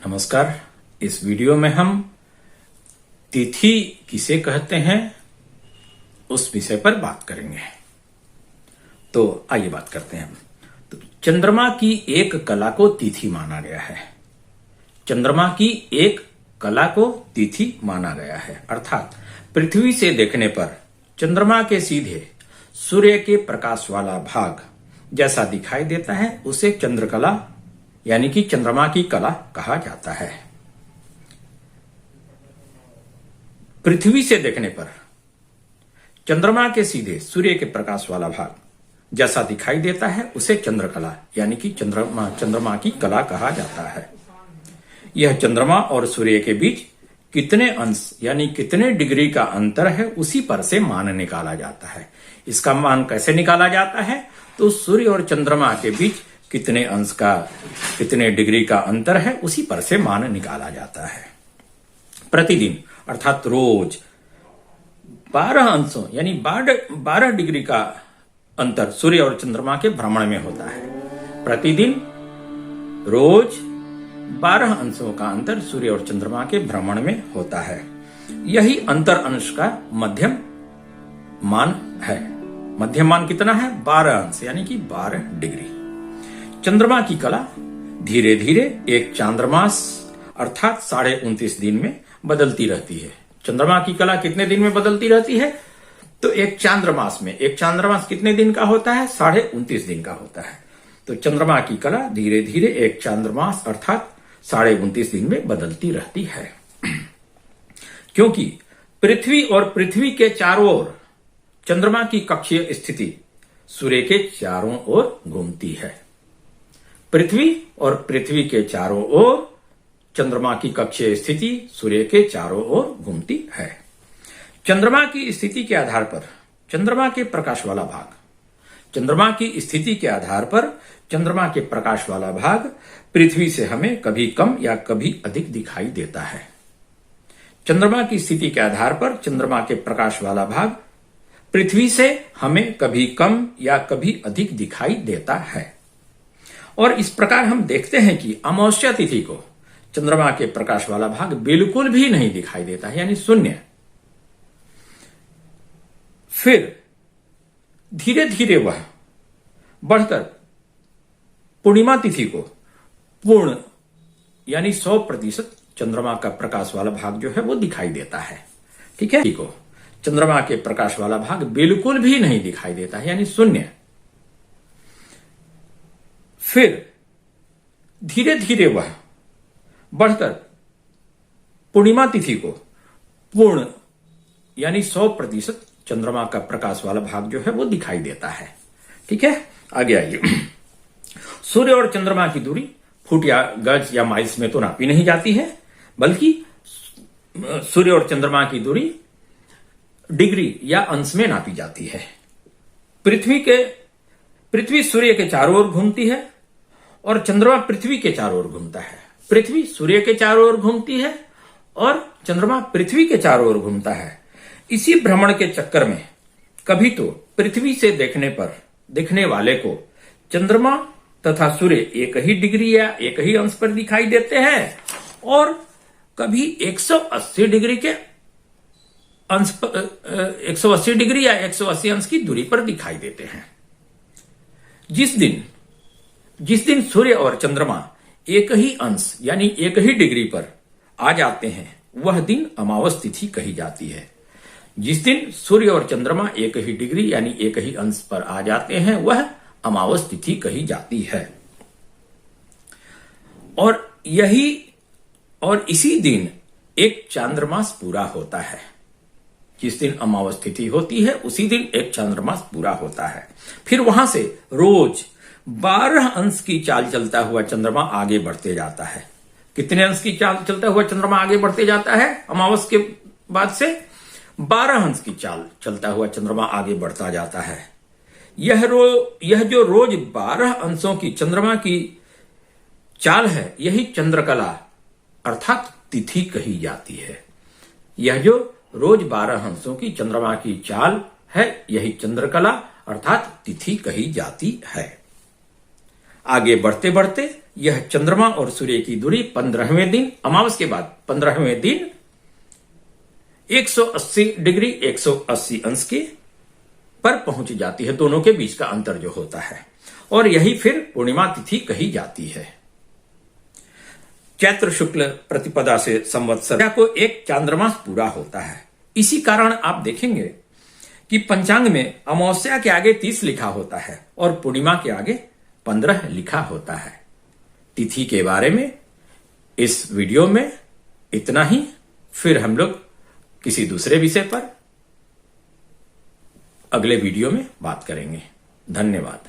नमस्कार। इस वीडियो में हम तिथि किसे कहते हैं उस विषय पर बात करेंगे। तो आइए बात करते हैं। तो चंद्रमा की एक कला को तिथि माना गया है। चंद्रमा की एक कला को तिथि माना गया है, अर्थात पृथ्वी से देखने पर चंद्रमा के सीधे सूर्य के प्रकाश वाला भाग जैसा दिखाई देता है उसे चंद्रकला यानी कि चंद्रमा की कला कहा जाता है। पृथ्वी से देखने पर चंद्रमा के सीधे सूर्य के प्रकाश वाला भाग जैसा दिखाई देता है उसे चंद्रकला यानी कि चंद्रमा की कला कहा जाता है। यह चंद्रमा और सूर्य के बीच कितने अंश यानी कितने डिग्री का अंतर है उसी पर से मान निकाला जाता है। इसका मान कैसे निकाला जाता है? तो सूर्य और चंद्रमा के बीच कितने अंश का कितने डिग्री का अंतर है उसी पर से मान निकाला जाता है। प्रतिदिन अर्थात रोज 12 अंशों यानी 12 डिग्री का अंतर सूर्य और चंद्रमा के भ्रमण में होता है। प्रतिदिन रोज 12 अंशों का अंतर सूर्य और चंद्रमा के भ्रमण में होता है। यही अंतर अंश का मध्यम मान है। मध्यम मान कितना है? 12 अंश यानी कि 12 डिग्री। चंद्रमा की कला धीरे धीरे एक चांद्रमास अर्थात 29.5 दिन में बदलती रहती है। चंद्रमा की कला कितने दिन में बदलती रहती है? तो एक चांद्रमास में, एक चांद्रमास कितने दिन का होता है? 29.5 दिन का होता है। तो चंद्रमा की कला धीरे धीरे एक चांद्रमास अर्थात 29.5 दिन में बदलती रहती है। क्योंकि पृथ्वी और पृथ्वी के चारों ओर चंद्रमा की कक्षीय स्थिति सूर्य के चारों ओर घूमती है। पृथ्वी और पृथ्वी के चारों ओर चंद्रमा की कक्षीय स्थिति सूर्य के चारों ओर घूमती है। चंद्रमा की स्थिति के आधार पर चंद्रमा के प्रकाश वाला भाग चंद्रमा की स्थिति के आधार पर चंद्रमा के प्रकाश वाला भाग पृथ्वी से हमें कभी कम या कभी अधिक दिखाई देता है। चंद्रमा की स्थिति के आधार पर चंद्रमा के प्रकाश वाला भाग पृथ्वी से हमें कभी कम या कभी अधिक दिखाई देता है। और इस प्रकार हम देखते हैं कि अमावस्या तिथि को चंद्रमा के प्रकाश वाला भाग बिल्कुल भी नहीं दिखाई देता है, यानी शून्य। फिर धीरे धीरे वह बढ़कर पूर्णिमा तिथि को पूर्ण यानी 100% चंद्रमा का प्रकाश वाला भाग जो है वो दिखाई देता है। ठीक है, को चंद्रमा के प्रकाश वाला भाग बिल्कुल भी नहीं दिखाई देता है, यानी शून्य। फिर धीरे धीरे वह बढ़कर पूर्णिमा तिथि को पूर्ण यानी 100% चंद्रमा का प्रकाश वाला भाग जो है वो दिखाई देता है। ठीक है, आगे आइए। सूर्य और चंद्रमा की दूरी फुट या गज या माइल्स में तो नापी नहीं जाती है, बल्कि सूर्य और चंद्रमा की दूरी डिग्री या अंश में नापी जाती है। पृथ्वी सूर्य के चारों ओर घूमती है और चंद्रमा पृथ्वी के चारों ओर घूमता है। पृथ्वी सूर्य के चारों ओर घूमती है और चंद्रमा पृथ्वी के चारों ओर घूमता है। इसी भ्रमण के चक्कर में कभी तो पृथ्वी से देखने वाले को चंद्रमा तथा सूर्य एक ही डिग्री या एक ही अंश पर दिखाई देते हैं और कभी 180 डिग्री के अंश पर 180 डिग्री या 180 अंश की दूरी पर दिखाई देते हैं। जिस दिन सूर्य और चंद्रमा एक ही अंश यानी एक ही डिग्री पर आ जाते हैं वह दिन अमावस तिथि कही जाती है। जिस दिन सूर्य और चंद्रमा एक ही डिग्री यानी एक ही अंश पर आ जाते हैं वह अमावस तिथि कही जाती है। और इसी दिन एक चांद्रमास पूरा होता है। जिस दिन अमावस तिथि होती है उसी दिन एक चांद्रमास पूरा होता है। फिर वहां से रोज 12 अंश की चाल चलता हुआ चंद्रमा आगे बढ़ते जाता है। कितने अंश की चाल चलता हुआ चंद्रमा आगे बढ़ते जाता है? अमावस के बाद से 12 अंश की चाल चलता हुआ चंद्रमा आगे बढ़ता जाता है। यह जो रोज 12 अंशों की चंद्रमा की चाल है यही चंद्रकला अर्थात तिथि कही जाती है। यह जो रोज 12 अंशों की चंद्रमा की चाल है यही चंद्रकला अर्थात तिथि कही जाती है। आगे बढ़ते बढ़ते यह चंद्रमा और सूर्य की दूरी 15वें दिन, अमावस के बाद 15वें दिन 180 डिग्री 180 अंश के पर पहुंच जाती है, दोनों के बीच का अंतर जो होता है, और यही फिर पूर्णिमा तिथि कही जाती है। चैत्र शुक्ल प्रतिपदा से संवत्सर को एक चांद्रमास पूरा होता है। इसी कारण आप देखेंगे कि पंचांग में अमावस्या के आगे 30 लिखा होता है और पूर्णिमा के आगे 15 लिखा होता है। तिथि के बारे में इस वीडियो में इतना ही। फिर हम लोग किसी दूसरे विषय पर अगले वीडियो में बात करेंगे। धन्यवाद।